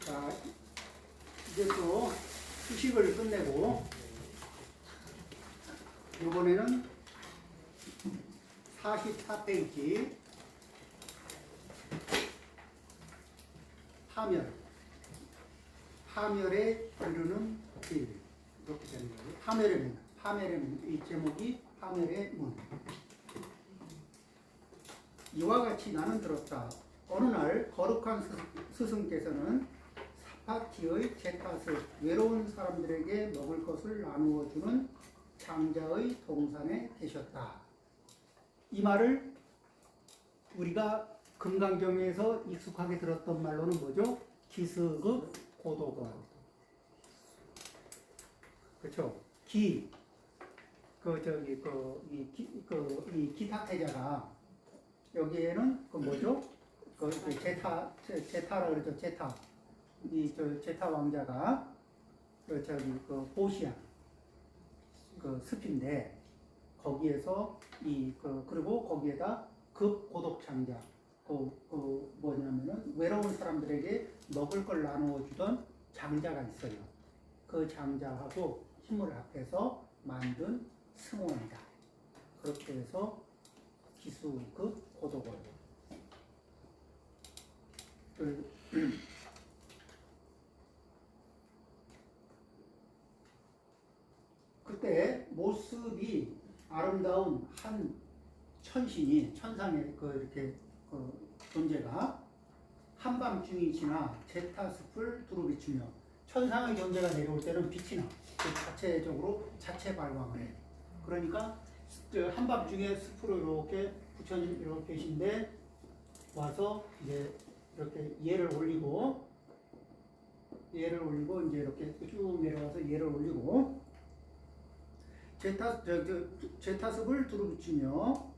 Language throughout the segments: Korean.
자, 이제 또 수식을 끝내고 이번에는 44페이지 파멸에 이르는 길 이렇게 되는 거예요. 파멸의 문. 이 제목이 파멸의 문. 이와 같이 나는 들었다. 어느 날 거룩한 스승께서는 사파티의 제탓을 외로운 사람들에게 먹을 것을 나누어 주는 장자의 동산에 계셨다. 이 말을 우리가 금강경에서 익숙하게 들었던 말로는 뭐죠? 기스급 고도건. 그렇죠? 이 기타태자가 여기에는 그 뭐죠? 제타라 그러죠. 제타 왕자가 보시아 습인데 거기에서 그리고 거기에다 급고독 장자 뭐냐면은 외로운 사람들에게 먹을 걸 나누어 주던 장자가 있어요. 그 장자하고 힘을 합해서 만든 승원이다. 그렇게 해서 기수급 고독을 그때 모습이 아름다운 한 천상의 이렇게 존재가 한밤중이 지나 제타숲을 두루비추며 천상의 존재가 내려올 때는 빛이 나. 자체적으로 자체 발광을 해. 그러니까 한밤중에 숲으로 이렇게 부처님 이렇게 계신데 와서 이제 이렇게 예를 올리고 이제 이렇게 쭉 내려와서 예를 올리고 제타습을 두루붙이며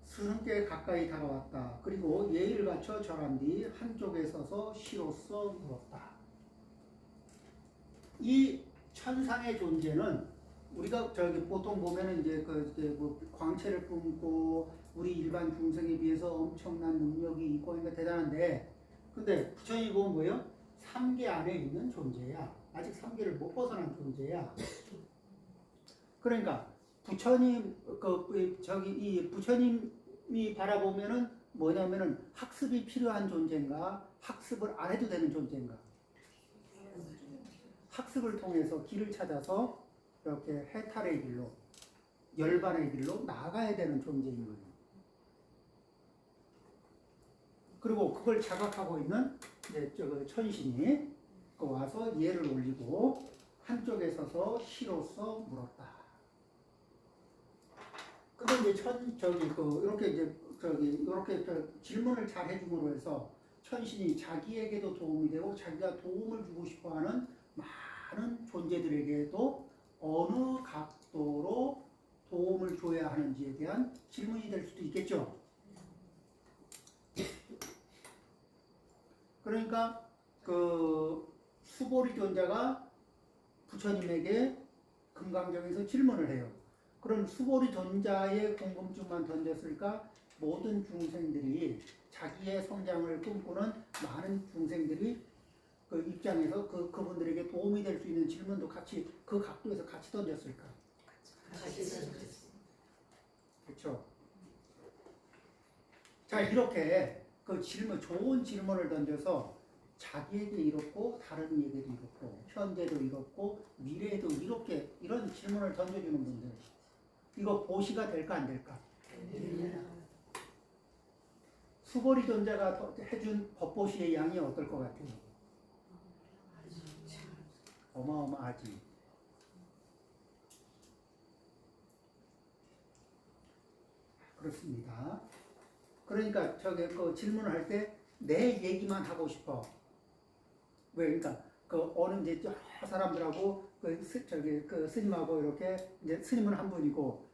스승께 가까이 다가왔다. 그리고 예의를 갖춰 절한 뒤 한쪽에 서서 시로써 물었다. 이 천상의 존재는 우리가 보통 보면은 이제 광채를 뿜고 우리 일반 중생에 비해서 엄청난 능력이 있고 그러니까 대단한데, 근데 부처님이 보면 뭐예요? 3계 안에 있는 존재야. 아직 3계를 못 벗어난 존재야. 그러니까 부처님 이 부처님이 바라보면은 뭐냐면은 학습이 필요한 존재인가, 학습을 안 해도 되는 존재인가. 학습을 통해서 길을 찾아서 이렇게 해탈의 길로, 열반의 길로 나아가야 되는 존재인 거예요. 그리고 그걸 자각하고 있는 이제 천신이 와서 예를 올리고 한쪽에 서서 시로써 물었다. 근데 이제 이렇게 질문을 잘 해줌으로 해서 천신이 자기에게도 도움이 되고 자기가 도움을 주고 싶어하는 많은 존재들에게도 어느 각도로 도움을 줘야 하는지에 대한 질문이 될 수도 있겠죠. 그러니까 수보리 존자가 부처님에게 금강경에서 질문을 해요. 그럼 수보리 존자의 궁금증만 던졌을까? 모든 중생들이 자기의 성장을 꿈꾸는 많은 중생들이 그 입장에서 그분들에게 도움이 될 수 있는 질문도 같이 그 각도에서 같이 던졌을까? 같이 던졌어요. 그렇죠. 자, 이렇게 좋은 질문을 던져서 자기에게 이렇고 다른 이에게도 이렇고 현재도 이렇고 미래에도 이런 질문을 던져주는 분들, 이거 보시가 될까 안 될까? 수보리 존자가 해준 법보시의 양이 어떨 것 같아요? 어마어마하지. 그렇습니다. 그러니까 질문을 할 때 내 얘기만 하고 싶어. 왜? 그러니까 어느 이제 저 사람들하고 스님하고 이렇게 이제 스님은 한 분이고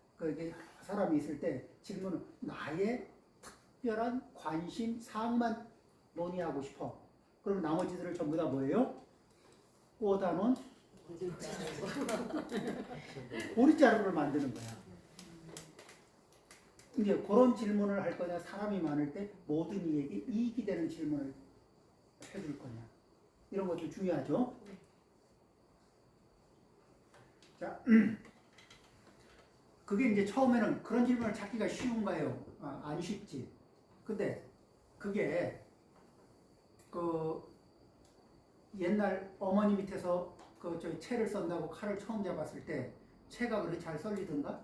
사람이 있을 때 질문은 나의 특별한 관심 사항만 논의하고 싶어. 그럼 나머지들을 전부 다 뭐예요? 꼬다놓은 보릿자루를 만드는 거야. 이제 그런 질문을 할 거냐, 사람이 많을 때 모든 이에게 이익이 되는 질문을 해줄 거냐, 이런 것도 중요하죠. 자, 그게 이제 처음에는 그런 질문을 찾기가 쉬운가요? 안 쉽지. 근데 그게 그 옛날 어머니 밑에서 그 저 채를 썬다고 칼을 처음 잡았을 때 채가 그렇게 잘 썰리던가?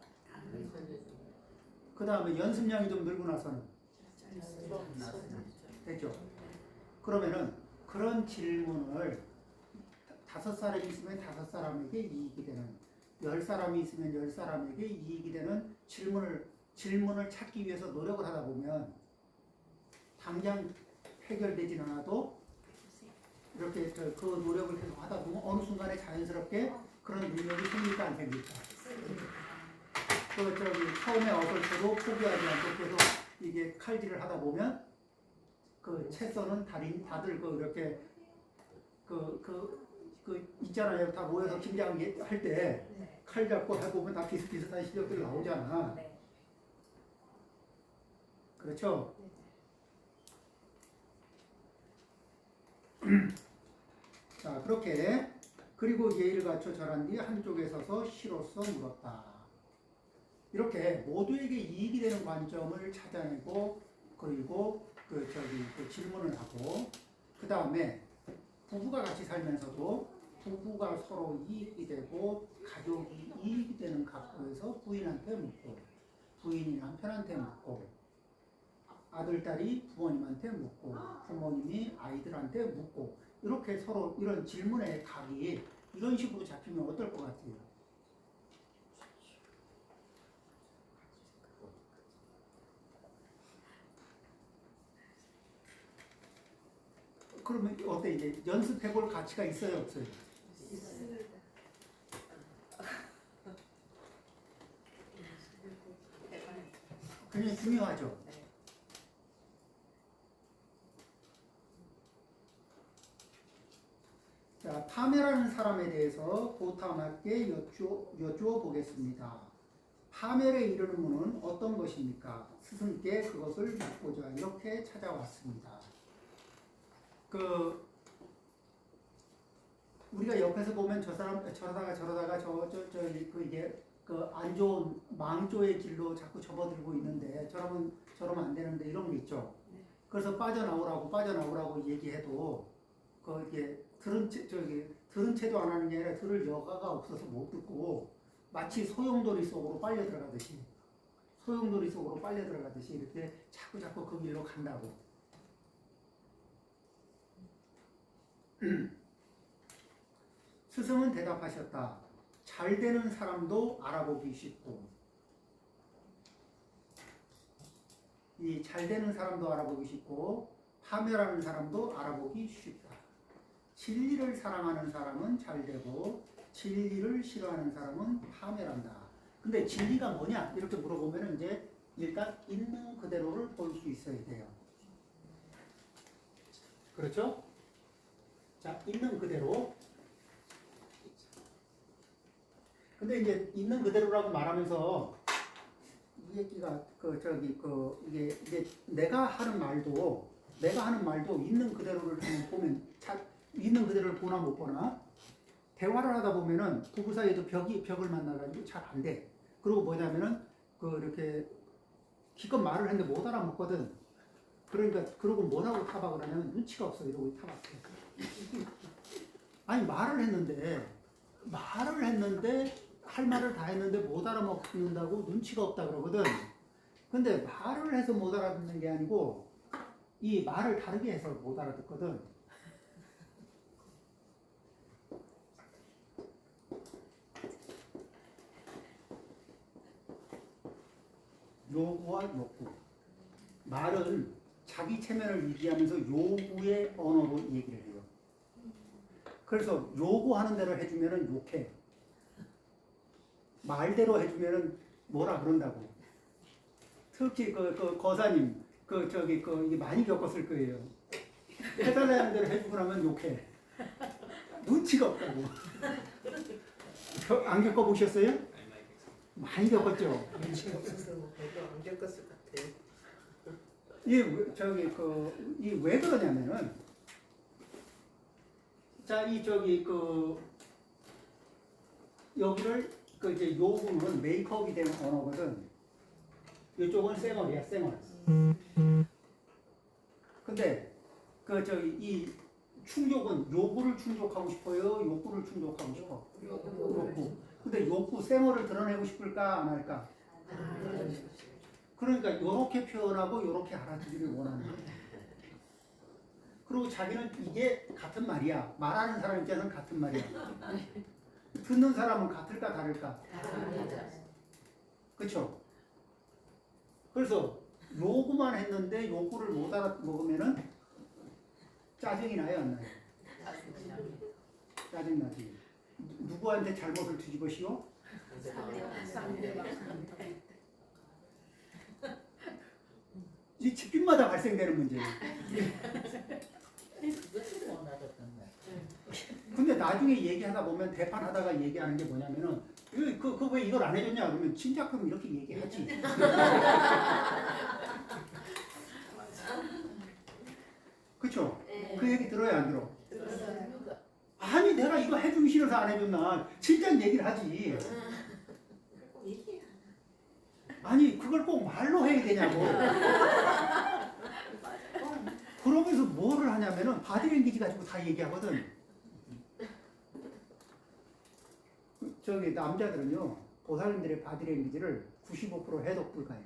그 다음에 연습량이 좀 늘고 나서는 됐죠. 그러면은 그런 질문을 5사람이 있으면 5사람에게 이익이 되는, 10사람이 있으면 10사람에게 이익이 되는 질문을 찾기 위해서 노력을 하다 보면 당장 해결되진 않아도 이렇게 그 노력을 계속 하다 보면 어느 순간에 자연스럽게 그런 능력이 생길까 안 생길까. 처음에 어설프도 포기하지 않고 계속 이게 칼질을 하다 보면 그 채써는 다들 이렇게 있잖아요. 다 모여서 김장 할 때 칼 잡고 해보면 다 비슷비슷한 실력들이 나오잖아. 그렇죠? 자, 그렇게 그리고 예의를 갖춰 절한 뒤 한쪽에 서서 시로써 물었다. 이렇게 모두에게 이익이 되는 관점을 찾아내고 그리고 그 질문을 하고 그 다음에 부부가 같이 살면서도 부부가 서로 이익이 되고 가족이 이익이 되는 각도에서 부인한테 묻고 부인이 남편한테 묻고 아들, 딸이 부모님한테 묻고 부모님이 아이들한테 묻고 이렇게 서로 이런 질문의 각이 이런 식으로 잡히면 어떨 것 같아요? 그러면 어때? 이제 연습해볼 가치가 있어요, 없어요? 있습니다. 굉장히 중요하죠. 자, 파멸하는 사람에 대해서 고탐하게 여쭈어 보겠습니다. 파멸에 이르는 문은 어떤 것입니까? 스승께 그것을 묻고자 이렇게 찾아왔습니다. 우리가 옆에서 보면 저 사람 저러다가 이게 안 좋은 망조의 길로 자꾸 접어들고 있는데 저러면 안 되는데 이런 게 있죠. 그래서 빠져나오라고 얘기해도 이게 들은 채도 안 하는 게 아니라 들을 여가가 없어서 못 듣고 마치 소용돌이 속으로 빨려 들어가듯이 이렇게 자꾸 그 길로 간다고. 스승은 대답하셨다. 잘 되는 사람도 알아보기 쉽고 이 잘 되는 사람도 알아보기 쉽고 파멸하는 사람도 알아보기 쉽다. 진리를 사랑하는 사람은 잘 되고 진리를 싫어하는 사람은 파멸한다. 근데 진리가 뭐냐? 이렇게 물어보면 이제 일단 있는 그대로를 볼 수 있어야 돼요. 그렇죠? 자, 있는 그대로. 근데 이제 있는 그대로라고 말하면서 이 얘기가 이게 내가 하는 말도 있는 그대로를 보면 있는 그대로를 보나 못 보나 대화를 하다 보면은 부부 사이에도 벽을 만나가지고 잘 안 돼. 그리고 뭐냐면은 이렇게 기껏 말을 했는데 못 알아먹거든. 그러니까 그러고 뭐라고 타박을 하냐면 눈치가 없어 이러고 타박해. 아니 말을 했는데 할 말을 다 했는데 못 알아먹는다고 눈치가 없다 그러거든. 근데 말을 해서 못 알아듣는 게 아니고 이 말을 다르게 해서 못 알아듣거든. 요구와 욕구. 말은 자기 체면을 유지하면서 요구의 언어로 얘기를 해요. 그래서 요구하는 대로 해주면은 욕해. 말대로 해주면은 뭐라 그런다고. 특히 거사님 이게 많이 겪었을 거예요. 해달라는 대로 해주고 나면 욕해. 눈치가 없다고. 안 겪어보셨어요? 많이 겪었죠. 관심 없어서 별로 안 겪었을 것 같아요. 이 왜 그러냐면은, 자, 여기를, 이제 요 부분은 메이크업이 된 언어거든. 이쪽은 쌩얼이야, 쌩얼. 근데, 이 충족은 요구를 충족하고 싶어요? 욕구를 충족하고 싶어? 욕구. 근데 욕구, 쌩얼을 드러내고 싶을까, 안 할까? 그러니까 요렇게 표현하고 요렇게 알아듣기를 원하는 거야. 그리고 자기는 이게 같은 말이야. 말하는 사람 입장에서는 같은 말이야. 듣는 사람은 같을까 다를까? 그렇죠? 그래서 요구만 했는데 욕구를 못 알아먹으면은 짜증이 나요, 안 나요? 짜증 나지. 누구한테 잘못을 뒤집어씌워? 이 집집마다 발생되는 문제예요. 근데 나중에 얘기하다 보면 대판하다가 얘기하는 게 뭐냐면은 그 왜 이걸 안 해줬냐 그러면 진짜 그럼 이렇게 얘기하지. 그쵸? 그 얘기 들어야 안 들어? 아니 내가 이거 해주기 싫어서 안 해줬나 진짜 얘기를 하지. 아니 그걸 꼭 말로 해야 되냐고. 그러면서 뭐를 하냐면은 바디랭귀지 가지고 다 얘기하거든. 저기 남자들은요 보살님들의 바디랭귀지를 95% 해독 불가해요.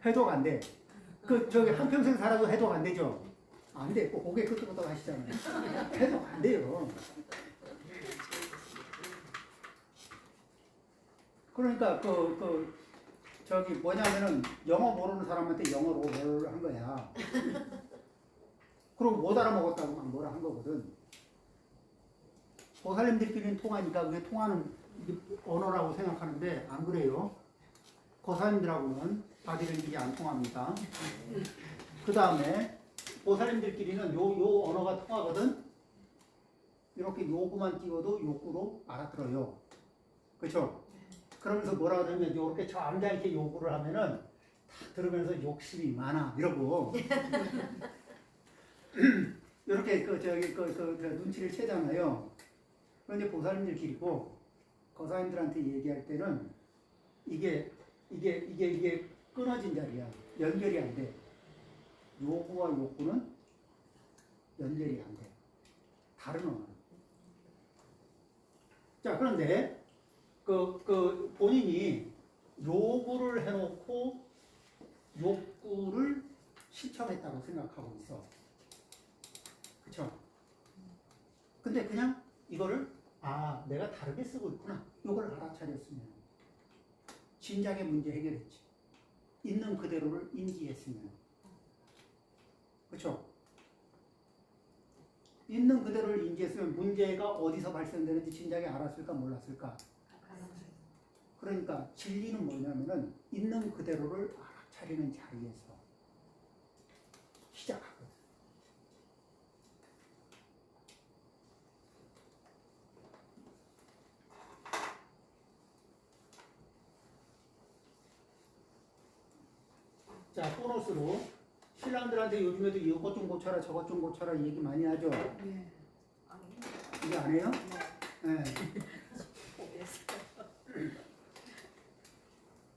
해독 안 돼. 저기 한평생 살아도 해독 안 되죠? 안 돼. 꼭 고개 끄덕끄덕 하시잖아요. 해독 안 돼요. 그러니까 저기 뭐냐면은 영어 모르는 사람한테 영어로 뭘 한 거야. 그리고 못 알아먹었다고 막 뭐라 한 거거든. 보살님들끼리는 통하니까 그게 통하는 언어라고 생각하는데 안 그래요. 보살님들하고는 바디랭귀지 안 통합니다. 그 다음에 보살님들끼리는 요 언어가 통하거든. 이렇게 요구만 띄워도 욕구로 알아들어요. 그렇죠? 그러면서 뭐라 그러냐면 이렇게 저 앉아있게 요구를 하면은 다 들으면서 욕심이 많아 이러고 이렇게 눈치를 채잖아요. 그런데 보살님들끼리고 거사님들한테 얘기할 때는 이게 끊어진 자리야. 연결이 안 돼. 요구와 욕구는 연결이 안 돼. 다른 언어. 자, 그런데 본인이 요구를 해놓고 욕구를 실천했다고 생각하고 있어. 그쵸? 근데 그냥 이거를 내가 다르게 쓰고 있구나. 이걸 알아차렸으면 진작에 문제 해결했지. 있는 그대로를 인지했으면. 그쵸? 있는 그대로를 인지했으면 문제가 어디서 발생되는지 진작에 알았을까 몰랐을까? 그러니까 진리는 뭐냐면은 있는 그대로를 알아차리는 자리에서 시작하거든. 자, 보너스로 신랑들한테 요즘에도 이것 좀 고쳐라 저것 좀 고쳐라 얘기 많이 하죠? 네. 이거 안 해요? 네.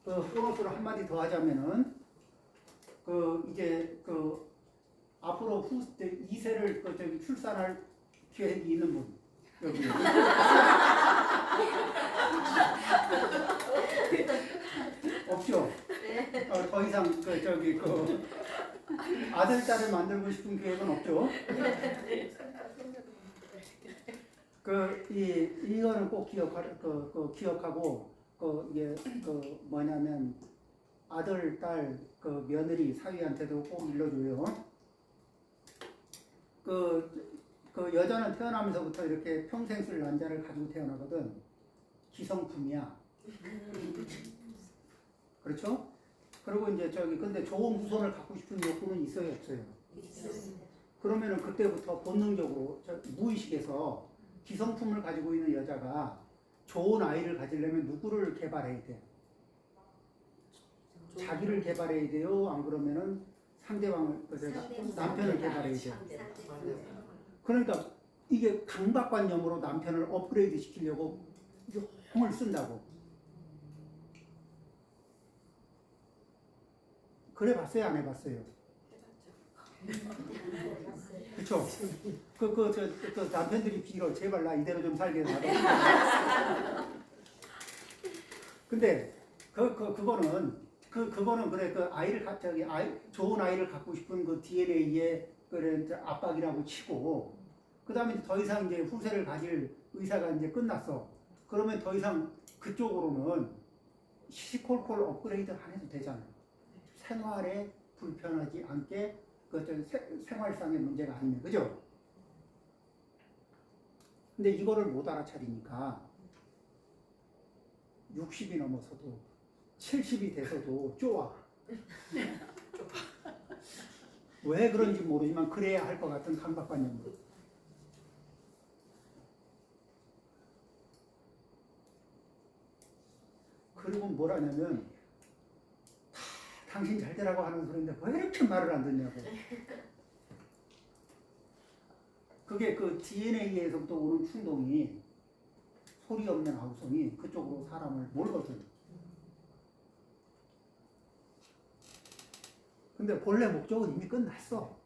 보너스로 한마디 더 하자면은 이제 앞으로 2세를 저기 출산할 계획이 있는 분 여기 없죠? 더 이상 아들 딸을 만들고 싶은 계획은 없죠? 이거는 꼭 기억하고 이게 뭐냐면 아들 딸 며느리 사위한테도 꼭 일러줘요. 여자는 태어나면서부터 이렇게 평생 쓸 난자를 가지고 태어나거든. 기성품이야. 그렇죠? 그리고 이제 근데 좋은 후손을 갖고 싶은 욕구는 있어요, 없어요? 그러면은 그때부터 본능적으로 무의식에서 기성품을 가지고 있는 여자가 좋은 아이를 가지려면 누구를 개발해야 돼? 자기를 개발해야 돼요? 안 그러면은 상대방을, 남편을 개발해야 돼요? 그러니까 이게 강박관념으로 남편을 업그레이드 시키려고 용을 쓴다고. 그래 봤어요? 안 해봤어요? 그쵸? 저 남편들이 빌어. 제발 나 이대로 좀 살게 놔둬. 근데, 그거는 그래, 그 아이를, 좋은 아이를 갖고 싶은 그 DNA의 그런 압박이라고 치고, 그 다음에 더 이상 이제 후세를 가질 의사가 이제 끝났어. 그러면 더 이상 그쪽으로는 시시콜콜 업그레이드 안 해도 되잖아. 생활에 불편하지 않게 생활상의 문제가 아니면, 그죠? 근데 이거를 못 알아차리니까 60이 넘어서도 70이 돼서도 좁아. 왜 그런지 모르지만 그래야 할 것 같은 강박관념으로. 그리고 뭐라냐면 당신 잘 되라고 하는 소리인데 왜 이렇게 말을 안 듣냐고. 그게 그 DNA에서부터 오는 충동이 소리 없는 아우성이 그쪽으로 사람을 몰거든. 근데 본래 목적은 이미 끝났어.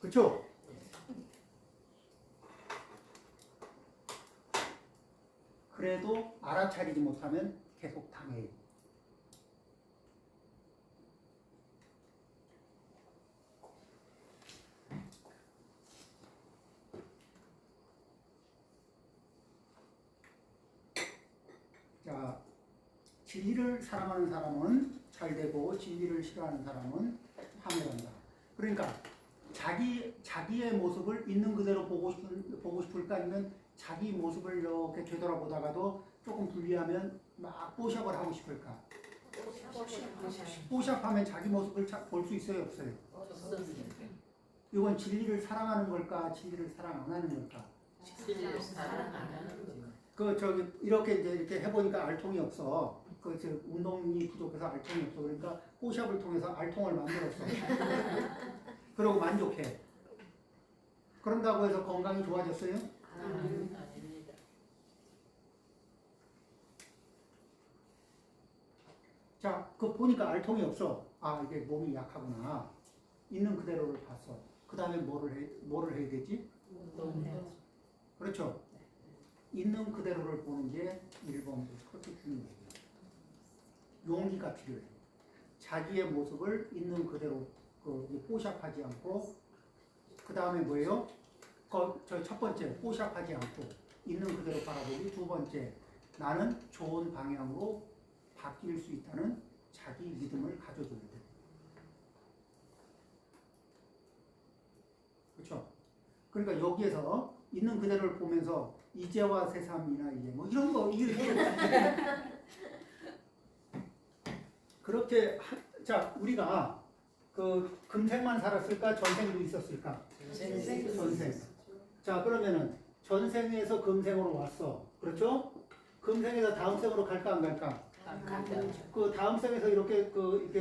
그쵸? 그래도 알아차리지 못하면 계속 당해요. 자, 진리를 사랑하는 사람은 잘 되고 진리를 싫어하는 사람은 파멸한다. 그러니까 자기의 모습을 있는 그대로 보고 싶을까 아니면 자기 모습을 이렇게 되돌아보다가도 조금 불리하면 막 뽀샵을 하고 싶을까? 뽀샵하면 자기 모습을 볼 수 있어요, 없어요? 이건 진리를 사랑하는 걸까, 진리를 사랑 안 하는 걸까? 진리를 사랑 안 하는 거. 이렇게 이제 이렇게 해보니까 알통이 없어. 운동이 부족해서 알통이 없어. 그러니까 뽀샵을 통해서 알통을 만들었어. 그러고 만족해. 그런다고 해서 건강이 좋아졌어요? 아닙니다. 자, 보니까 알통이 없어. 아, 이게 몸이 약하구나. 있는 그대로를 봤어. 그 다음에 뭐를 해야 되지? 그렇죠? 있는 그대로를 보는 게 1번으로 그렇게 중요해요. 용기가 필요해. 자기의 모습을 있는 그대로 뽀샵하지 않고, 그 다음에 뭐예요? 첫 번째, 뽀샵하지 않고 있는 그대로 바라보기. 두 번째, 나는 좋은 방향으로 바뀔 수 있다는 자기 믿음을 가져줘야 돼. 그렇죠? 그러니까 여기에서 있는 그대로를 보면서 이제와 새삼이나 이제 뭐 이런 거 그렇게 자, 우리가 금생만 살았을까 전생도 있었을까? 전생. 자, 그러면은 전생에서 금생으로 왔어. 그렇죠? 금생에서 다음 생으로 갈까 안 갈까? 그 다음 생에서 이렇게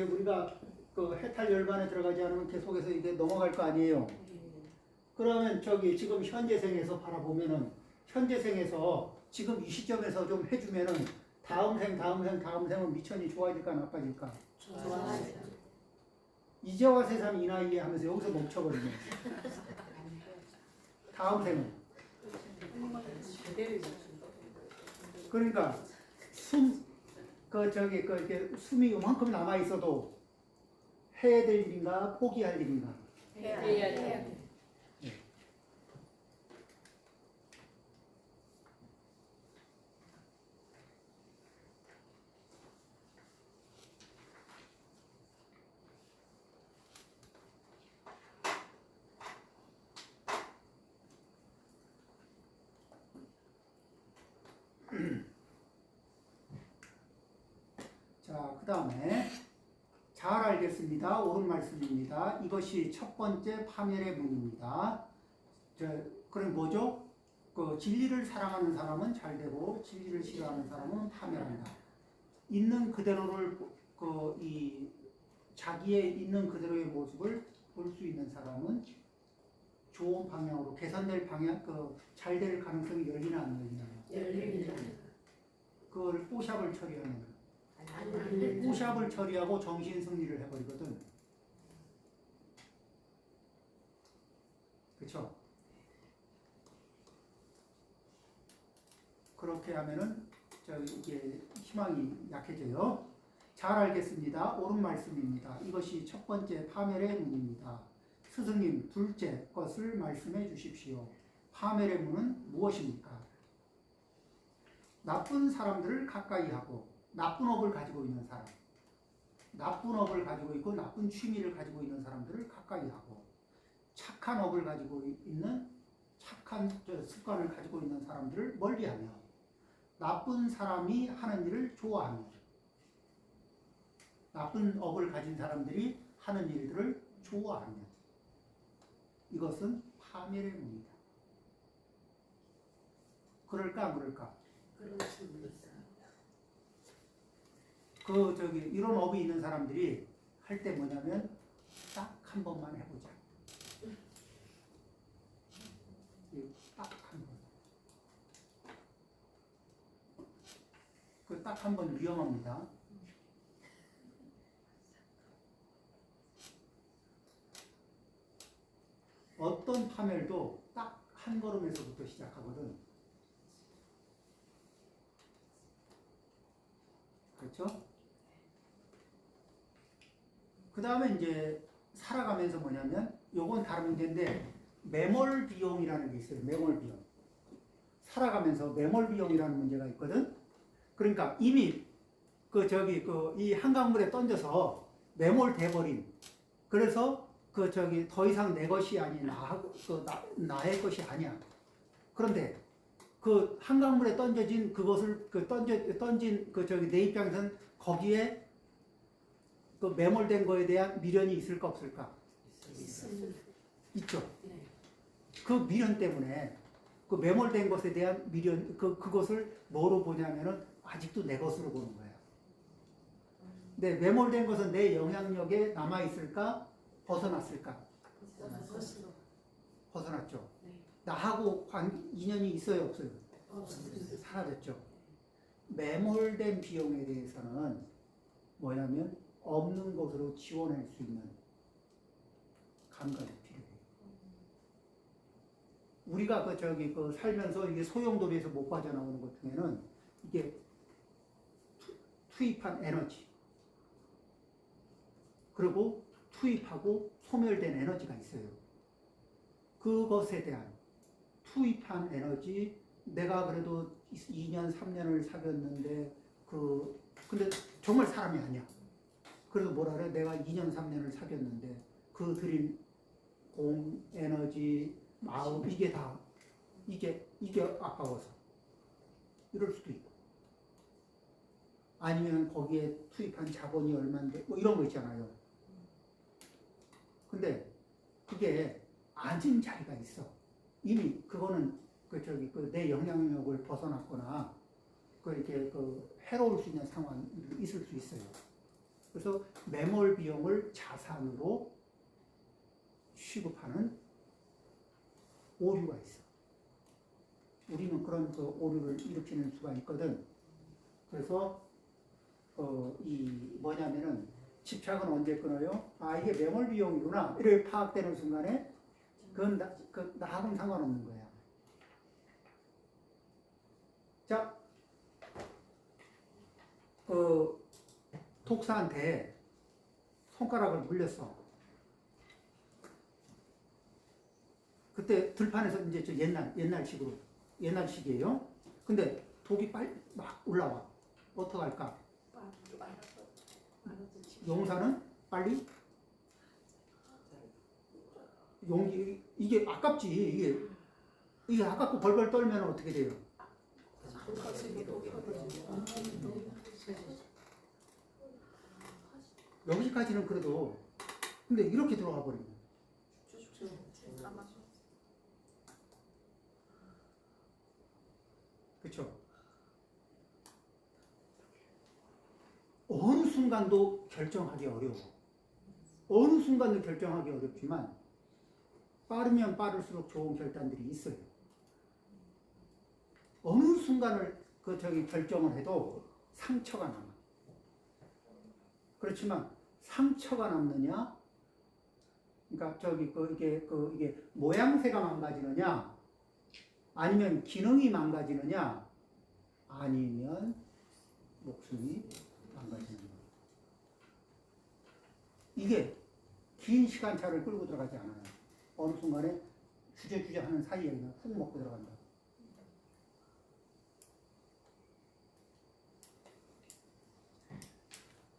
우리가 해탈 열반에 들어가지 않으면 계속해서 이게 넘어갈 거 아니에요. 그러면 지금 현재생에서 바라보면은 현재생에서 지금 이 시점에서 좀 해주면은 다음 생은 미천이 좋아질까 나빠질까? 좋아요. 이제와 새삼 이 나이에 하면서 여기서 멈춰버리면 다음 생은 그러니까 숨이 요만큼 남아 있어도 해야 될 일인가 포기할 일인가? 해야 돼. 자, 그 다음에 잘 알겠습니다. 옳은 말씀입니다. 이것이 첫 번째 파멸의 문입니다. 그럼 뭐죠? 그 진리를 사랑하는 사람은 잘 되고 진리를 싫어하는 사람은 파멸한다. 있는 그대로를 이 자기의 있는 그대로의 모습을 볼 수 있는 사람은 좋은 방향으로 개선될 방향 잘 될 가능성이 열리나 안 열리나. 열립니다. 그걸 뽀샵을 처리하는 아니, 뽀샵을 처리하고 정신 승리를 해버리거든. 그렇죠? 그렇게 하면은 이게 희망이 약해져요. 잘 알겠습니다. 옳은 말씀입니다. 이것이 첫 번째 파멸의 문입니다. 스승님, 둘째 것을 말씀해 주십시오. 파멸의 문은 무엇입니까? 나쁜 사람들을 가까이 하고 나쁜 업을 가지고 있는 사람, 나쁜 업을 가지고 있고 나쁜 취미를 가지고 있는 사람들을 가까이 하고 착한 업을 가지고 있는 착한 습관을 가지고 있는 사람들을 멀리하며 나쁜 사람이 하는 일을 좋아하며 나쁜 업을 가진 사람들이 하는 일들을 좋아하며 이것은 파멸의 문이다. 그럴까 안 그럴까? 그럴 수 있어요. 이런 업이 있는 사람들이 할 때 뭐냐면 딱 한 번만 해보자. 딱 한 번. 그 딱 한 번 위험합니다. 어떤 파멸도 딱 한 걸음에서부터 시작하거든. 그렇죠? 그 다음에 이제 살아가면서 뭐냐면 요건 다른 문제인데 매몰 비용이라는 게 있어요. 매몰 비용. 살아가면서 매몰 비용이라는 문제가 있거든. 그러니까 이미 이 한강물에 던져서 매몰돼 버린. 그래서 더 이상 내 것이 아닌 나의 것이 아니야. 그런데 그 한강물에 던져진 그것을 던진 내 입장에서는 거기에 그 매몰된 거에 대한 미련이 있을까 없을까? 있습니다. 있죠. 네. 그 미련 때문에 그 매몰된 것에 대한 미련 그것을 뭐로 보냐면은 아직도 내 것으로 보는 거야. 근데 매몰된 것은 내 영향력에 남아 있을까? 벗어났을까? 있어서 벗어났죠. 네. 나하고 인연이 있어요, 없어요? 없습니다. 사라졌죠. 매몰된 비용에 대해서는 뭐냐면 없는 것으로 지원할 수 있는 감각이 필요해요. 우리가 살면서 이게 소용돌이에서 못 빠져나오는 것 중에는 이게 투입한 에너지 그리고 투입하고 소멸된 에너지가 있어요. 그것에 대한 투입한 에너지 내가 그래도 2년 3년을 사귀었는데 근데 정말 사람이 아니야. 그래도 뭐라 그래? 내가 2년 3년을 사귀었는데 그 드린 공, 에너지, 마음 이게 아까워서 이럴 수도 있고 아니면 거기에 투입한 자본이 얼마인데 뭐 이런 거 있잖아요. 근데 그게 앉은 자리가 있어. 이미 그거는 내 영향력을 벗어났거나 이렇게 해로울 수 있는 상황이 있을 수 있어요. 그래서 매몰 비용을 자산으로 취급하는 오류가 있어. 우리는 그런 오류를 일으키는 수가 있거든. 그래서 뭐냐면은 집착은 언제 끊어요? 이게 매몰 비용이구나. 이렇게 파악되는 순간에 그건 나하고는 상관없는 거야. 자, 독사한테 손가락을 물렸어. 그때 들판에서 이제 옛날식이에요. 근데 독이 빨리 막 올라와. 어떡할까? 용사는 빨리 이게 아깝지. 이게 아깝고 벌벌 떨면 어떻게 돼요? 여기까지는 그래도 근데 이렇게 들어가 버리면 순간도 결정하기 어려워. 어느 순간도 결정하기 어렵지만 빠르면 빠를수록 좋은 결단들이 있어요. 어느 순간을 결정을 해도 상처가 남아. 그렇지만 상처가 남느냐? 그러니까 이게 모양새가 망가지느냐? 아니면 기능이 망가지느냐? 아니면 목숨이 망가지느냐? 이게 긴 시간차를 끌고 들어가지 않아요. 어느 순간에 주저주저 하는 사이에 그냥 훅 먹고 들어간다.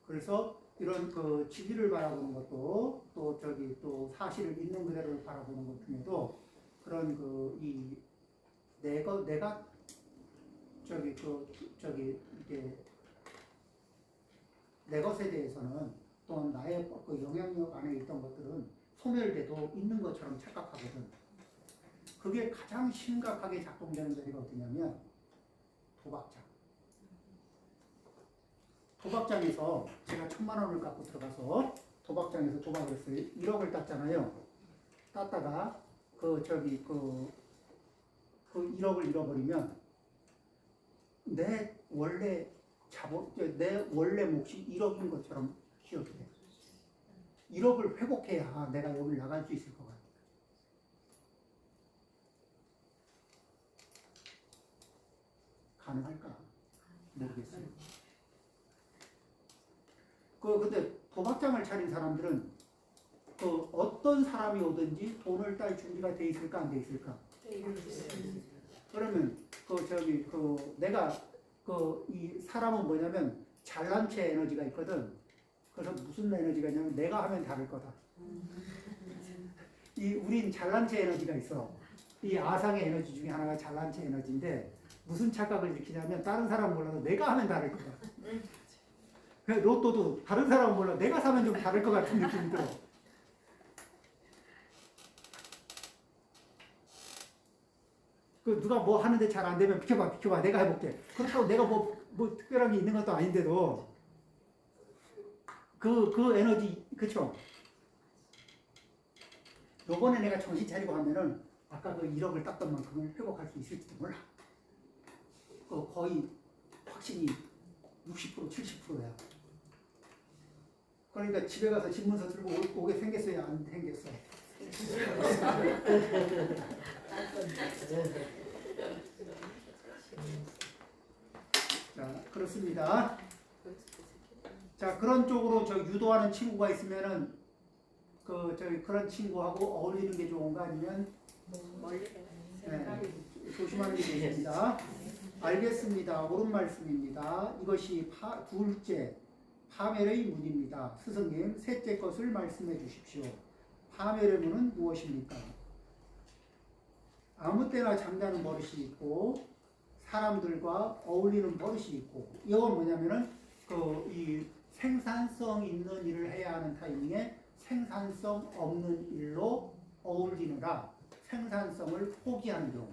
그래서 이런 진리를 바라보는 것도 또 사실을 있는 그대로 바라보는 것 중에도 그런 내가 이게 내 것에 대해서는 또 나의 영향력 안에 있던 것들은 소멸돼도 있는 것처럼 착각하거든. 그게 가장 심각하게 작동되는 자리가 어디냐면 도박장. 도박장에서 제가 1,000,000원을 갖고 들어가서 도박장에서 도박을 했어요. 1억을 땄잖아요. 땄다가 그 1억을 잃어버리면 내 원래 몫이 1억인 것처럼 기억이 돼. 1억을 회복해야 내가 여기를 나갈 수 있을 것 같아. 가능할까? 모르겠어요. 근데 도박장을 차린 사람들은 어떤 사람이 오든지 돈을 딸 준비가 돼 있을까 안 돼 있을까? 그러면 내가 이 사람은 뭐냐면 잘난체 에너지가 있거든. 그래서 무슨 에너지가 있냐면 내가 하면 다를 거다. 우린 잘난체 에너지가 있어. 이 아상의 에너지 중에 하나가 잘난체 에너지인데 무슨 착각을 일으키냐면 다른 사람은 몰라도 내가 하면 다를 거다. 로또도 다른 사람은 몰라 내가 사면 좀 다를 것 같은 느낌이 들어. 누가 뭐 하는데 잘 안 되면 비켜봐 내가 해볼게. 그렇다고 내가 뭐 특별한 게 있는 것도 아닌데도 그 에너지 그쵸? 요번에 내가 정신 차리고 하면은 아까 1억을 땄던 만큼을 회복할 수 있을지도 몰라. 거의 확신이 60% 70%야. 그러니까 집에 가서 집문서 들고 오게 생겼어요? 안 생겼어? 자, 그렇습니다. 자, 그런 쪽으로 유도하는 친구가 있으면은 그런 친구하고 어울리는 게 좋은가 아니면 조심하는 게 좋습니다. 알겠습니다. 옳은 말씀입니다. 이것이 둘째 파멸의 문입니다. 스승님, 셋째 것을 말씀해 주십시오. 파멸의 문은 무엇입니까? 아무 때나 잠자는 버릇이 있고 사람들과 어울리는 버릇이 있고 이건 뭐냐면은 이 생산성 있는 일을 해야 하는 타이밍에 생산성 없는 일로 어울리느라 생산성을 포기하는 경우.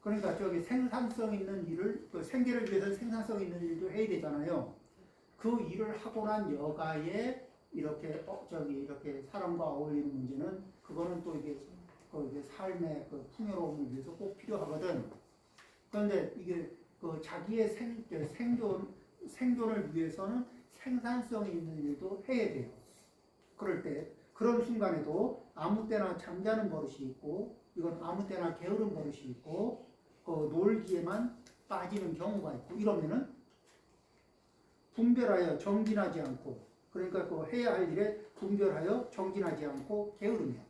그러니까 생산성 있는 일을 생계를 위해서 생산성 있는 일도 해야 되잖아요. 그 일을 하고 난 여가에 이렇게 사람과 어울리는 문제는 그거는 또 이게 삶의 풍요로움을 위해서 꼭 필요하거든. 그런데 이게 자기의 생존을 위해서는 생산성 있는 일도 해야 돼요. 그럴 때 그런 순간에도 아무 때나 잠자는 버릇이 있고 이건 아무 때나 게으른 버릇이 있고 놀기에만 빠지는 경우가 있고 이러면은 분별하여 정진하지 않고 그러니까 해야 할 일에 분별하여 정진하지 않고 게으르면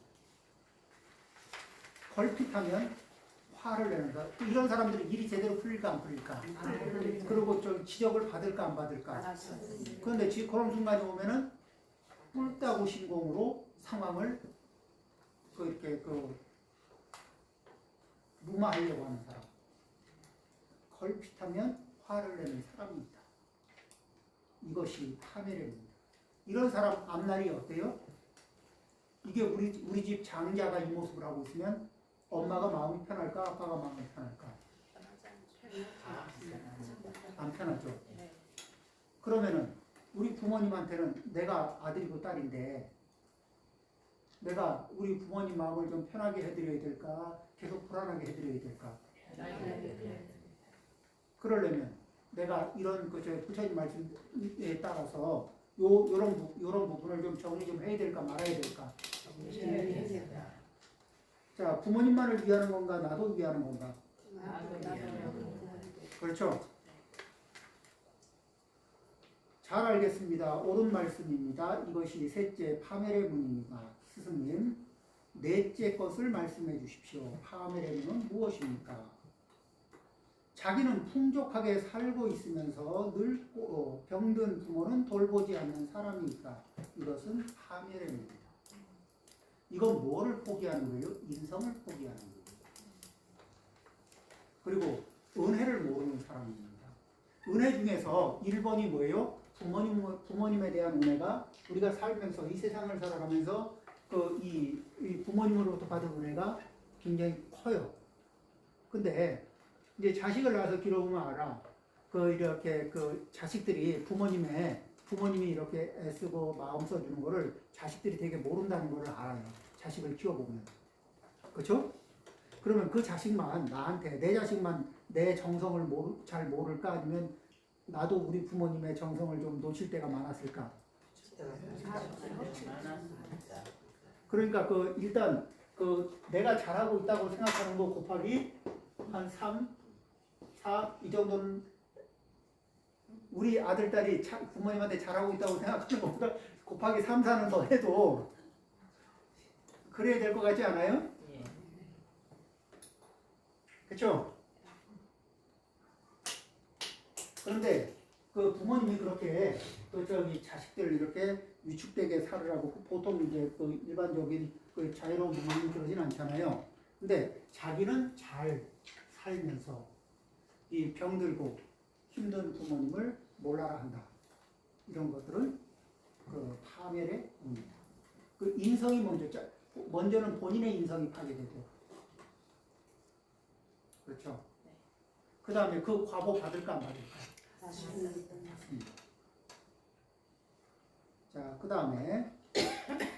걸핏하면 화를 내는다. 이런 사람들은 일이 제대로 풀릴까 안 풀릴까? 그리고 지적을 받을까 안 받을까? 그런데 그런 순간이 오면은 뿔따구 신공으로 상황을 무마하려고 하는 사람. 걸핏하면 화를 내는 사람이 있다. 이것이 파멸입니다. 이런 사람 앞날이 어때요? 이게 우리 집 장자가 이 모습을 하고 있으면 엄마가 마음이 편할까? 아빠가 마음이 편할까? 안 편하죠. 그러면은 우리 부모님한테는 내가 아들이고 딸인데 내가 우리 부모님 마음을 좀 편하게 해드려야 될까? 계속 불안하게 해드려야 될까? 그러려면 내가 이런 저 부처님 말씀에 따라서 요런 부분을 좀 정리 좀 해야 될까 말아야 될까? 자, 부모님만을 위하는 건가 나도 위하는 건가? 그렇죠? 잘 알겠습니다. 옳은 말씀입니다. 이것이 셋째 파멸의 문입니다. 스승님, 넷째 것을 말씀해 주십시오. 파멸의 문은 무엇입니까? 자기는 풍족하게 살고 있으면서 늙고 병든 부모는 돌보지 않는 사람이 있다. 이것은 파멸의 문입니다. 이건 뭐를 포기하는 거예요? 인성을 포기하는 거예요. 그리고 은혜를 모르는 사람입니다. 은혜 중에서 1번이 뭐예요? 부모님에 대한 은혜가 우리가 살면서 이 세상을 살아가면서 이 부모님으로부터 받은 은혜가 굉장히 커요. 근데 이제 자식을 낳아서 기르면 알아. 이렇게 자식들이 부모님이 이렇게 애쓰고 마음 써주는 거를 자식들이 되게 모른다는 거를 알아요. 자식을 키워보면. 그렇죠? 그러면 그 자식만 나한테 내 자식만 내 정성을 잘 모를까? 아니면 나도 우리 부모님의 정성을 좀 놓칠 때가 많았을까? 그러니까 일단 내가 잘하고 있다고 생각하는 거 곱하기 한 3, 4 이 정도는 우리 아들, 딸이 부모님한테 잘하고 있다고 생각하는 것보다 곱하기 3, 4는 더 해도 그래야 될 것 같지 않아요? 그렇죠? 그런데 부모님이 그렇게 자식들 이렇게 위축되게 살으라고 보통 이제 일반적인 자유로운 부모님 그러진 않잖아요. 근데 자기는 잘 살면서 이 병들고 힘든 부모님을 몰라라 한다. 이런 것들은 파멸의 문입니다. 인성이 먼저는 본인의 인성이 파괴되죠. 그렇죠? 그 다음에 그 과보 받을까 안 받을까? 자, 그 다음에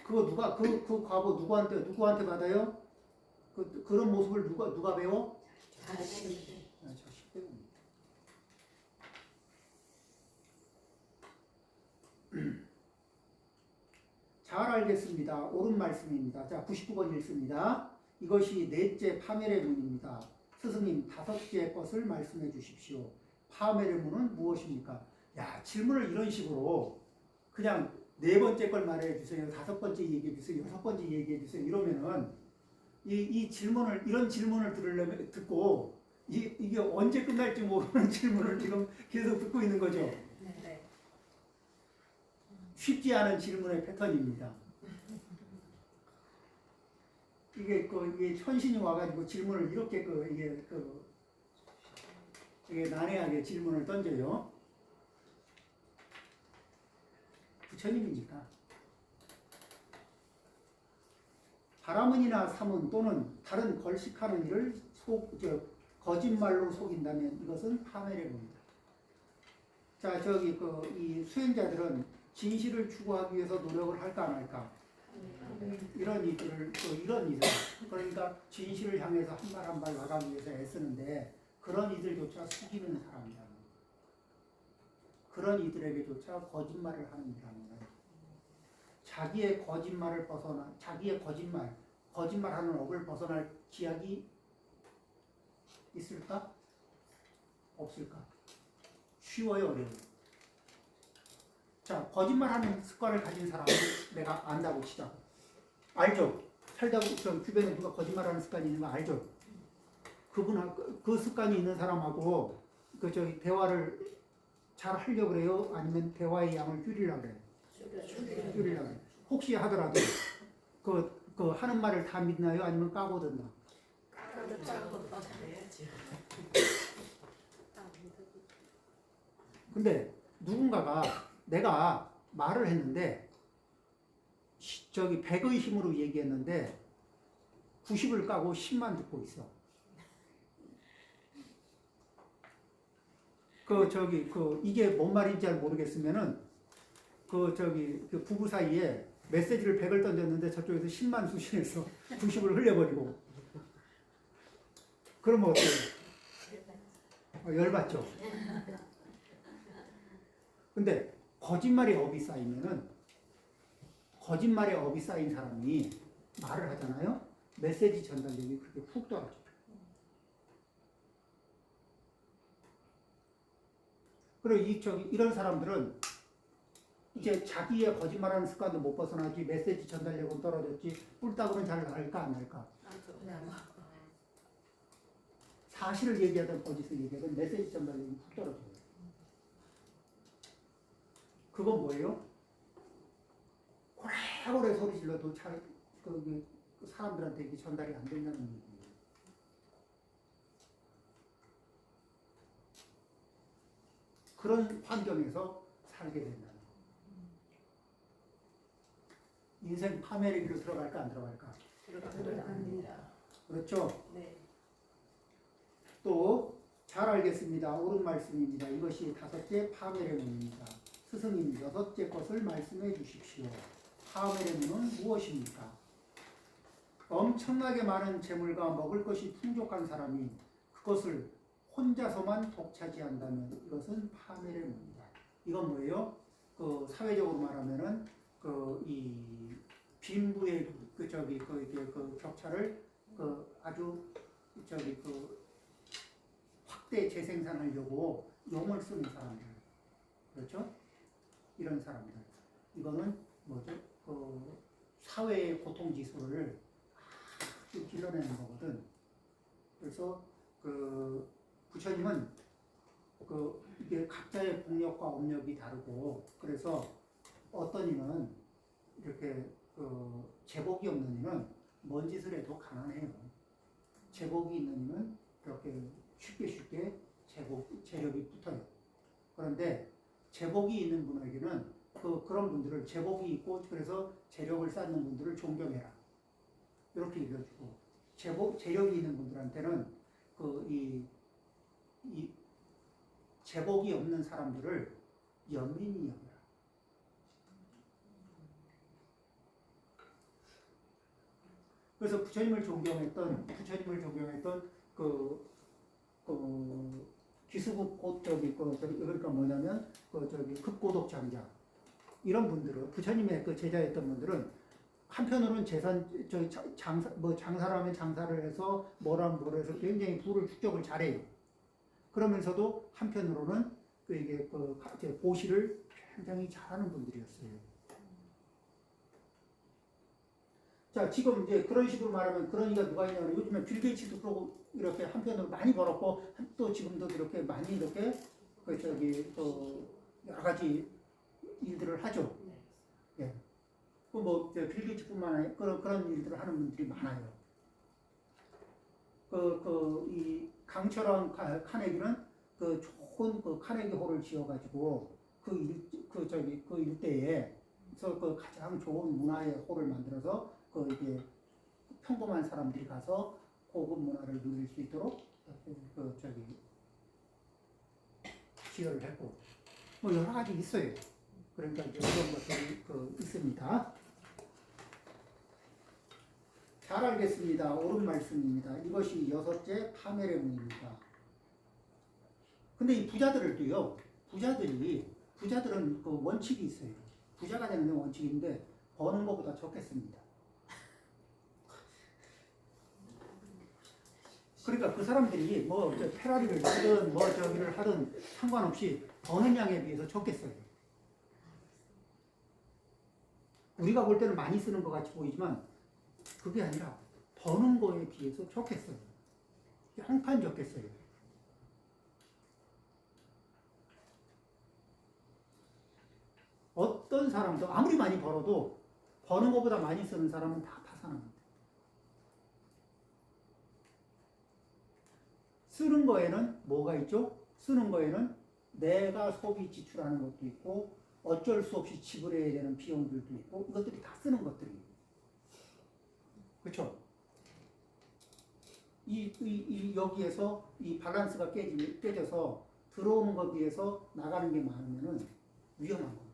그거 그 과보 누구한테 받아요? 그런 모습을 누가 배워? 자식 배웁니다. 잘 알겠습니다. 옳은 말씀입니다. 자, 99번 읽습니다. 이것이 넷째 파멸의 문입니다. 스승님, 다섯째 것을 말씀해 주십시오. 파멸의 문은 무엇입니까? 야, 질문을 이런 식으로 그냥 네 번째 걸 말해 주세요. 다섯 번째 얘기해 주세요. 여섯 번째 얘기해 주세요. 이러면은 이런 질문을 듣고 이게 언제 끝날지 모르는 질문을 지금 계속 듣고 있는 거죠. 네. 쉽지 않은 질문의 패턴입니다. 이게 현신이 와가지고 질문을 이렇게 이게 난해하게 질문을 던져요. 부처님이니까. 바라문이나 사문 또는 다른 걸식하는 일을 거짓말로 속인다면 이것은 파멸의 문이다. 자, 이 수행자들은 진실을 추구하기 위해서 노력을 할까 안 할까? 이런 이들 그러니까 진실을 향해서 한 발 한 발 나가기 위해서 애쓰는데 그런 이들조차 속이는 사람이라는 거예요. 그런 이들에게조차 거짓말을 하는 이라는 거예요. 자기의 거짓말하는 업을 벗어날 기약이 있을까? 없을까? 쉬워요, 어려워요? 자, 거짓말하는 습관을 가진 사람을 내가 안다고 치자고. 알죠? 살다 보면 주변에 누가 거짓말하는 습관이 있는 거 알죠? 그 습관이 있는 사람하고 대화를 잘 하려고 그래요? 아니면 대화의 양을 줄이려고 그래요? 줄이려고 그래요. 혹시 하더라도 하는 말을 다 믿나요? 아니면 까고 듣나? 근데 누군가가 내가 말을 했는데 100의 힘으로 얘기했는데 90을 까고 10만 듣고 있어. 이게 뭔 말인지 잘 모르겠으면은 그 부부 사이에 메시지를 100을 던졌는데 저쪽에서 10만 수신해서 90을 흘려버리고 그러면 어때요? 열받죠. 근데 거짓말의 업이 쌓인 사람이 말을 하잖아요. 메시지 전달력이 그렇게 훅 떨어져요. 그리고 이런 사람들은 이제 자기의 거짓말하는 습관도 못 벗어나지, 메시지 전달력은 떨어졌지, 뿔따구는 잘 날까 안 날까? 사실을 얘기하든 거짓을 얘기하든 메시지 전달력이 훅 떨어져요. 그건 뭐예요? 오래오래 소리 질러도 그 사람들한테 이게 전달이 안 된다는 얘기예요. 그런 환경에서 살게 된다는 거예요. 인생 파멸의 길로 들어갈까 안 들어갈까? 들어갑니다. 그렇죠? 네. 또 잘 알겠습니다. 옳은 말씀입니다. 이것이 5째 파멸의 문입니다. 스승님 6째 것을 말씀해 주십시오. 파멸의 문은 무엇입니까? 엄청나게 많은 재물과 먹을 것이 풍족한 사람이 그것을 혼자서만 독차지한다면 이것은 파멸의 문이다. 이건 뭐예요? 사회적으로 말하면은 이 빈부의 그 격차를 아주 확대 재생산하려고 용을 쓰는 사람들, 그렇죠? 이런 사람들. 이거는 뭐죠? 사회의 고통 지수를 아주 길러내는 거거든. 그래서 부처님은 이게 각자의 공력과 업력이 다르고, 그래서 어떤 이는 이렇게 제복이 없는 이는 먼 짓을 해도 가난해요. 제복이 있는 이는 이렇게 쉽게 재력이 붙어요. 그런데 제복이 있는 분에게는 그런 분들을, 제복이 있고 그래서 재력을 쌓는 분들을 존경해라, 이렇게 얘기해주고, 재력이 있는 분들한테는 이 제복이 없는 사람들을 연민이 여겨라. 그래서 부처님을 존경했던 기수국 그러니까 뭐냐면 급고독 장자, 이런 분들은, 부처님의 제자였던 분들은 한편으로는 장사를 하면 장사를 해서 뭐라면 해서 굉장히 부를 축적을 잘해요. 그러면서도 한편으로는 보시를 굉장히 잘하는 분들이었어요. 자, 지금 이제 그런 식으로 말하면 그런 이가 누가 있냐면, 요즘에 빌 게이츠도 그러고 이렇게 한편으로 많이 벌었고, 또 지금도 이렇게 많이 이렇게 여러 가지 일들을 하죠. 예. 빌 게이츠뿐만 아니라 그런 일들을 하는 분들이 많아요. 이 강철왕 카네기는 좋은 카네기 홀을 지어가지고 그 일대에 가장 좋은 문화의 홀을 만들어서 이게 평범한 사람들이 가서 고급 문화를 누릴 수 있도록 지어를 했고, 뭐 여러 가지 있어요. 그러니까 이제 그런 것들이 있습니다. 잘 알겠습니다. 옳은 말씀입니다. 이것이 6째 파멸의 문입니다. 근데 이 부자들은 원칙이 있어요. 부자가 되는 원칙인데 버는 것보다 적겠습니다. 그러니까 그 사람들이 페라리를 하든 저기를 하든 상관없이 버는 양에 비해서 적겠어요. 우리가 볼 때는 많이 쓰는 것 같이 보이지만 그게 아니라 버는 거에 비해서 적겠어요. 한판 적겠어요. 어떤 사람도 아무리 많이 벌어도 버는 것보다 많이 쓰는 사람은 다 파산합니다. 쓰는 거에는 뭐가 있죠? 쓰는 거에는 내가 소비 지출하는 것도 있고, 어쩔 수 없이 지불해야 되는 비용들도 있고, 이것들이 다 쓰는 것들이에요. 그렇죠? 여기에서 이 밸런스가 깨져서 들어오는 것 비해서 나가는 게 많으면은 위험한 겁니다.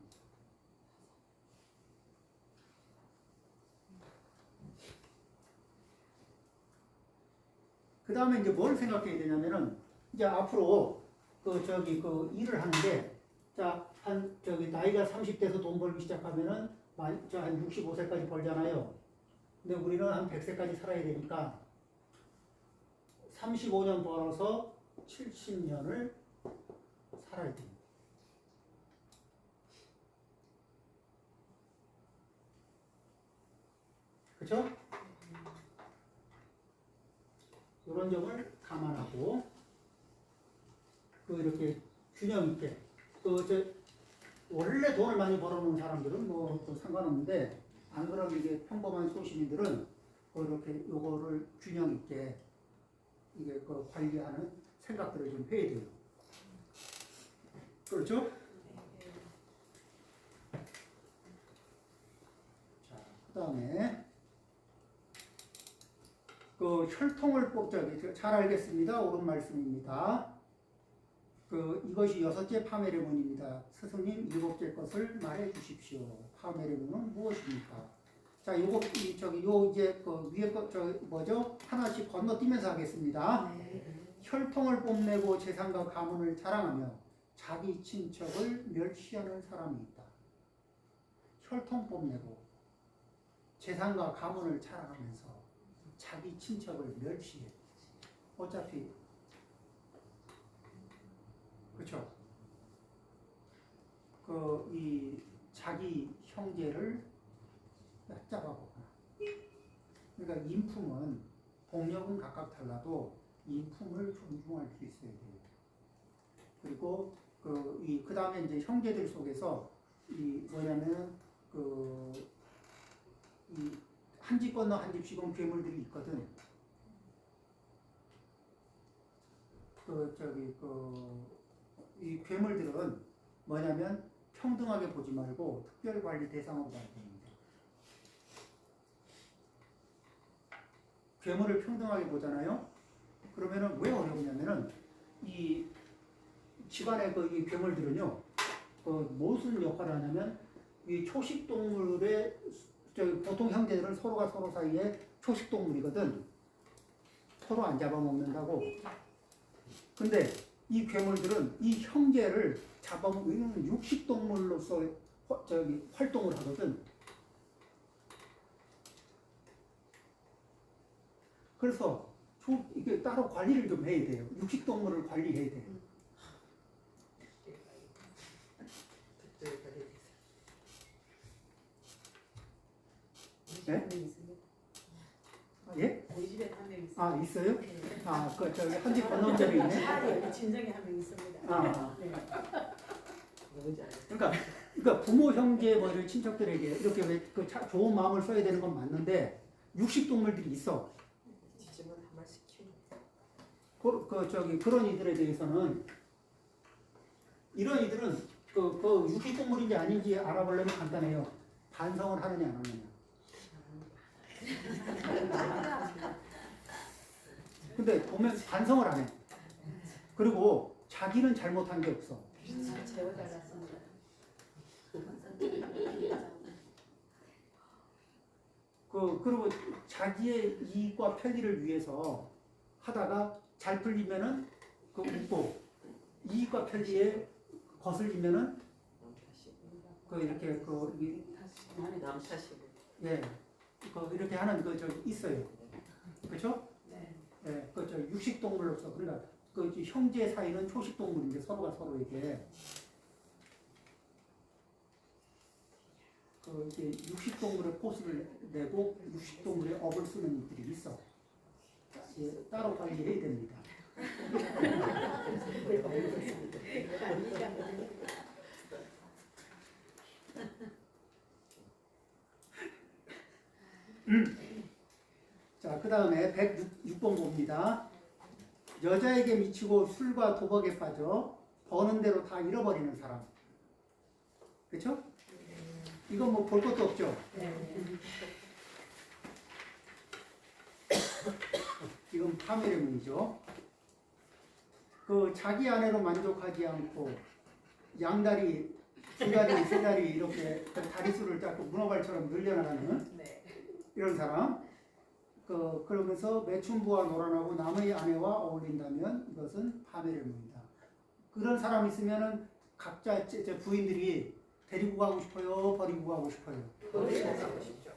그 다음에 이제 뭘 생각해야 되냐면은 이제 앞으로 그 일을 하는데 자, 나이가 30대에서 돈 벌기 시작하면은 한 65세까지 벌잖아요. 근데 우리는 한 100세까지 살아야 되니까 35년 벌어서 70년을 살아야 됩니다. 그렇죠? 이런 점을 감안하고 이렇게 균형 있게 원래 돈을 많이 벌어놓은 사람들은 뭐 또 상관없는데 안 그러면 이게 평범한 소시민들은 이렇게 요거를 균형 있게 이게 관리하는 생각들을 좀 해야 돼요. 그렇죠? 자, 그다음에 혈통을 잘 알겠습니다. 옳은 말씀입니다. 이것이 6째 파메레몬입니다. 스승님 7째 것을 말해 주십시오. 파메레몬은 무엇입니까? 자, 요거 이제 위에 뭐죠? 하나씩 건너뛰면서 하겠습니다. 혈통을 뽐내고 재산과 가문을 자랑하며 자기 친척을 멸시하는 사람이 있다. 혈통 뽐내고 재산과 가문을 자랑하면서 자기 친척을 멸시해. 어차피 그렇죠. 이 자기 형제를 얕잡아보거나. 그러니까 인품은 복력은 각각 달라도 인품을 존중할 수 있어야 돼요. 그리고 그 다음에 이제 형제들 속에서 뭐냐면 한 집 건너 한 집씩은 괴물들이 있거든. 이 괴물들은 뭐냐면 평등하게 보지 말고 특별 관리 대상으로 봐야 됩니다. 괴물을 평등하게 보잖아요. 그러면은 왜 어렵냐면은 이 집안의 이 괴물들은요, 무슨 역할을 하냐면 이 초식 동물의 보통 형제들은 서로가 서로 사이에 초식 동물이거든. 서로 안 잡아먹는다고. 근데 이 괴물들은 이 형제를 잡아먹는 육식 동물로서 활동을 하거든. 그래서 이게 따로 관리를 좀 해야 돼요. 육식 동물을 관리해야 돼요. 네? 예? 우리 집에 한 명 있어요. 아, 있어요? 네. 아, 한 집 건너온 적이 있네. 아, 여기 친정에 한 명 있습니다. 아. 네. 그러니까 부모, 형제, 뭐 이런 친척들에게 이렇게 좋은 마음을 써야 되는 건 맞는데 육식 동물들이 있어. 그런 이들에 대해서는 이런 이들은 육식 동물인지 아닌지 알아보려면 간단해요. 반성을 하느냐 안 하느냐. 근데 보면 반성을 안 해. 그리고 자기는 잘못한 게 없어. 제가 잘났습니다. 그리고 자기의 이익과 편리를 위해서 하다가 잘 풀리면은 웃고, 이익과 편리에 거슬리면은 이렇게 남 탓이고. 예, 이렇게 하는 있어요. 그렇죠? 네. 예, 육식 동물로서 그러니까 형제 사이는 초식 동물인데 서로가 서로에게 이제 육식 동물의 포스를 내고 육식 동물의 업을 쓰는 이들이 있어. 예, 따로 관리해야 됩니다. 자, 그 다음에 106번 봅니다. 여자에게 미치고 술과 도박에 빠져 버는 대로 다 잃어버리는 사람. 그렇죠? 이건 뭐 볼 것도 없죠. 이건 파멸의 문이죠. 그 자기 아내로 만족하지 않고 양다리, 두 다리, 세 다리 이렇게 다리수를 자꾸 문어발처럼 늘려나가는 네. 이런 사람. 그러면서 매춘부와 노란하고 남의 아내와 어울린다면 이것은 파멸입니다. 그런 사람 있으면은 각자 제 부인들이 데리고 가고 싶어요, 버리고 가고 싶어요. 버리고 가고 싶죠.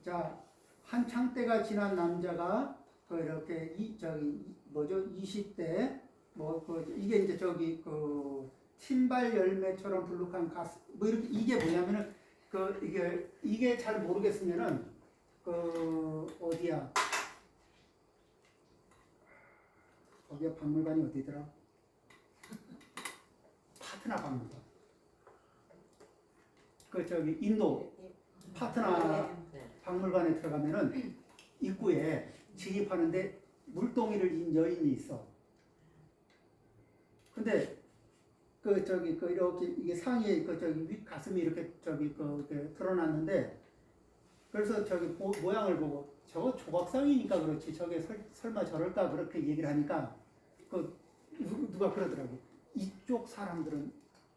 자, 한창 때가 지난 남자가 이렇게 뭐죠? 20대 이게 이제 틴발 열매처럼 불룩한 가스 뭐 이렇게 이게 뭐냐면은 이게 잘 모르겠으면은 어디야? 거기가 박물관이 어디더라? 파트나 박물관. 인도 파트나 박물관에 들어가면은 입구에 진입하는데 물동이를 인 여인이 있어. 근데 이렇게 이게 상의에 윗 가슴이 이렇게 드러났는데 그래서 모양을 보고 저거 조각상이니까 그렇지 저게 설마 저럴까 그렇게 얘기를 하니까 누가 그러더라고. 이쪽 사람들은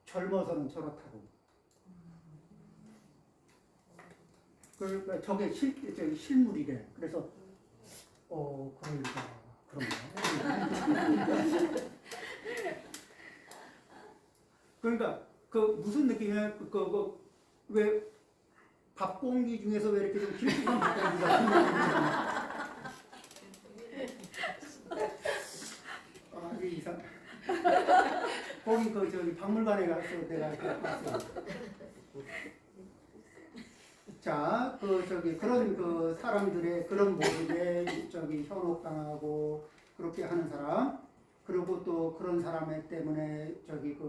젊어서는 저렇다고. 그러니까 저게 실물이래. 그래서 그런가. 그러니까 무슨 느낌이야? 왜 밥공기 중에서 왜 이렇게 좀 길쭉한 밥공기가 생겼는지. 이게 이상. 거기 박물관에 가서 내가 봤어. 자, 그런 사람들의 그런 모습에 현혹당하고 그렇게 하는 사람, 그리고 또 그런 사람 때문에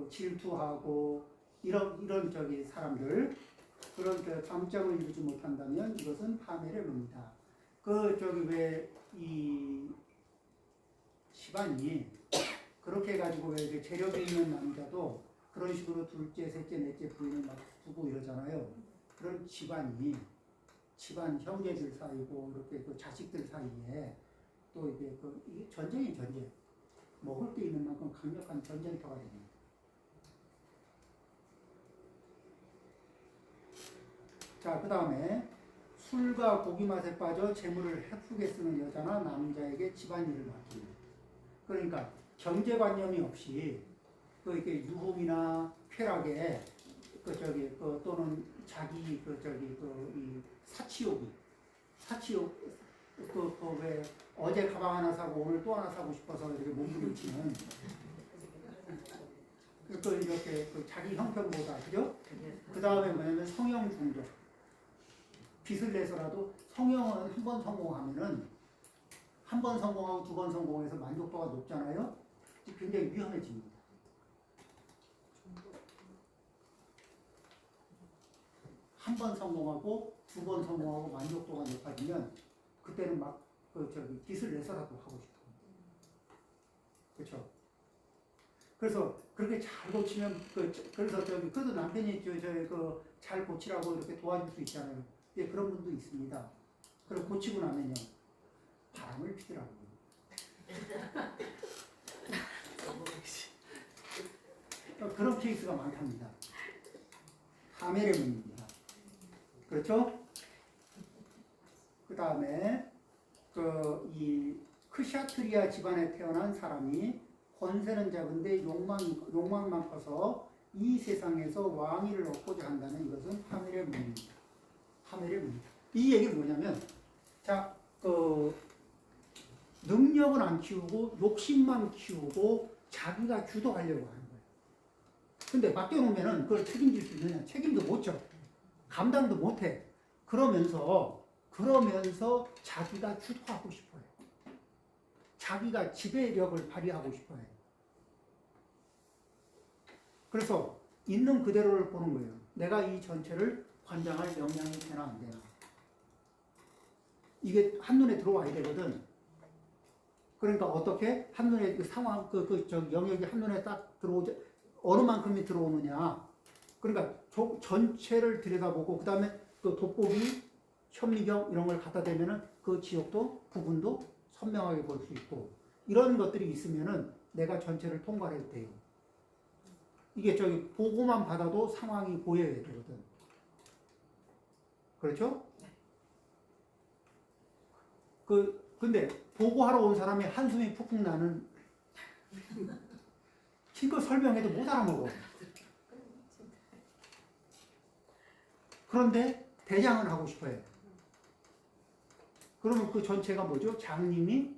질투하고 이런 사람들, 그런 잠잠을 이루지 못한다면 이것은 파멸의 뭡니다. 왜 이 집안이 그렇게 해가지고 왜 이렇게 재력이 있는 남자도 그런 식으로 둘째, 셋째, 넷째 부인을 막 두고 이러잖아요. 그런 집안 형제들 사이고 이렇게 자식들 사이에 또 이게 이게 전쟁이 전쟁. 먹을 게 있는 만큼 강력한 전쟁터가 됩니다. 자, 그 다음에 술과 고기 맛에 빠져 재물을 헤프게 쓰는 여자나 남자에게 집안일을 맡깁니다. 그러니까 경제관념이 없이 이렇게 유흥이나 쾌락에 또는 자기 이 사치욕 왜 어제 가방 하나 사고 오늘 또 하나 사고 싶어서 이렇게 몸부림치는 이렇게 자기 형편보다 그죠? 그 다음에 뭐냐면 성형 중독. 빚을 내서라도 성형은 한 번 성공하면은 한 번 성공하고 두 번 성공해서 만족도가 높잖아요. 굉장히 위험해집니다. 한 번 성공하고 두 번 성공하고 만족도가 높아지면 그때는 막 빚을 내서라도 하고 싶어. 그렇죠? 그래서 그렇게 잘 고치면 그래서 그래도 남편이 잘 고치라고 이렇게 도와줄 수 있잖아요. 예, 그런 분도 있습니다. 그럼 고치고 나면요 바람을 피더라고요. 그런 케이스가 많답니다. 파멸의 문입니다. 그렇죠? 그 다음에 이 크샤트리아 집안에 태어난 사람이 권세는 작은데 욕망만 커서 이 세상에서 왕위를 얻고자 한다는 이것은 파멸의 문입니다. 파멸의 문입니다. 이 얘기는 뭐냐면 자, 능력은 안 키우고 욕심만 키우고 자기가 주도하려고 하는 거예요. 근데 맡겨놓으면은 그걸 책임질 수 있느냐? 책임도 못 져. 감당도 못 해. 그러면서 자기가 주도하고 싶어요. 자기가 지배력을 발휘하고 싶어요. 그래서 있는 그대로를 보는 거예요. 내가 이 전체를 관장할 역량이 되나 안 되나. 이게 한눈에 들어와야 되거든. 그러니까 어떻게 한눈에 상황 영역이 한눈에 딱 들어오지 어느 만큼이 들어오느냐. 그러니까 전체를 들여다보고 그다음에 돋보기, 현미경 이런 걸 갖다 대면은 그 지역도 부분도 선명하게 볼 수 있고 이런 것들이 있으면은 내가 전체를 통과해도 돼요. 이게 저기 보고만 받아도 상황이 보여야 되거든. 그렇죠? 근데 보고하러 온 사람이 한숨이 푹푹 나는 실컷 설명해도 못 알아먹어. 그런데 대장을 하고 싶어요. 그러면 그 전체가 뭐죠? 장님이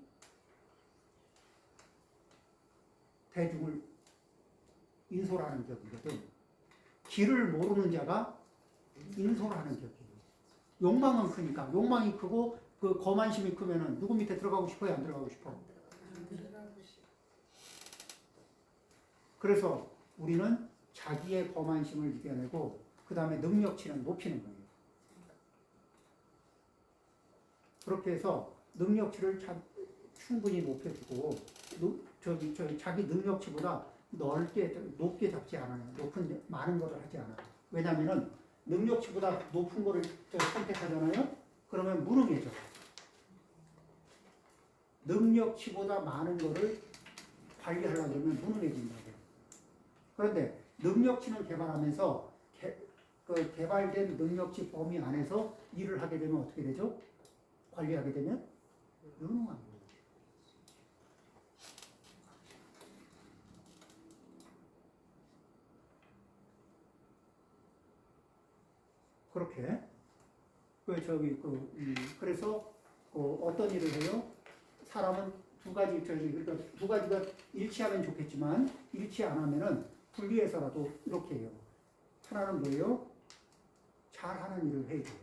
대중을 인솔하는 격이거든. 길을 모르는 자가 인솔하는 격이에요. 욕망은 크니까. 욕망이 크고 그 거만심이 크면은 누구 밑에 들어가고 싶어요? 안 들어가고 싶어? 그래서 우리는 자기의 거만심을 이겨내고 그 다음에 능력치는 높이는 거예요. 그렇게 해서 능력치를 충분히 높여주고 자기 능력치보다 높게 잡지 않아요. 많은 것을 하지 않아요. 왜냐하면 능력치보다 높은 거를 선택하잖아요. 그러면 무능해져. 능력치보다 많은 거를 관리하려고 그러면 무능해진다고요. 그런데 능력치는 개발하면서 그 개발된 능력치 범위 안에서 일을 하게 되면 어떻게 되죠? 관리하게 되면 유능한 거예요. 그렇게 그래서 어떤 일을 해요? 사람은 두 가지가 일치하면 좋겠지만 일치 안 하면은 분리해서라도 이렇게 해요. 하나는 뭐예요? 잘하는 일을 해야 돼요.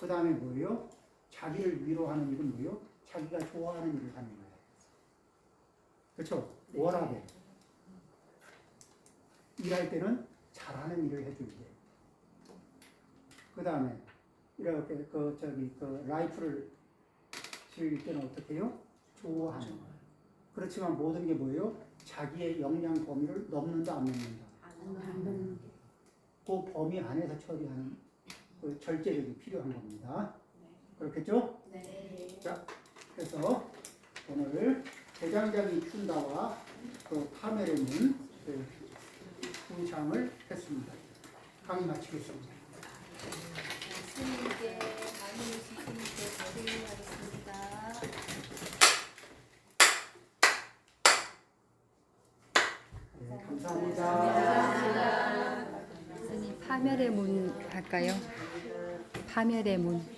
그 다음에 뭐예요? 자기를 위로하는 일은 뭐예요? 자기가 좋아하는 일을 하는 거예요. 그렇죠? 워라벨. 일할 때는 잘하는 일을 해줘야 돼요. 그 다음에 이렇게 라이프를 즐길 때는 어떻게 해요? 좋아하는 거예요. 그렇지만 모든 게 뭐예요? 자기의 역량 범위를 넘는다 안 넘는다? 안 넘는 게. 그 범위 안에서 처리하는 그 절제력이 필요한 겁니다. 그렇겠죠? 네. 자, 그래서 오늘 대장장이 춘다와 그 파멸의 문 두 장을 했습니다. 강의 마치겠습니다. 스님께 많은 스님께 드리겠습니다. 네, 감사합니다. 스님 파멸의 문 할까요? 파멸의 문.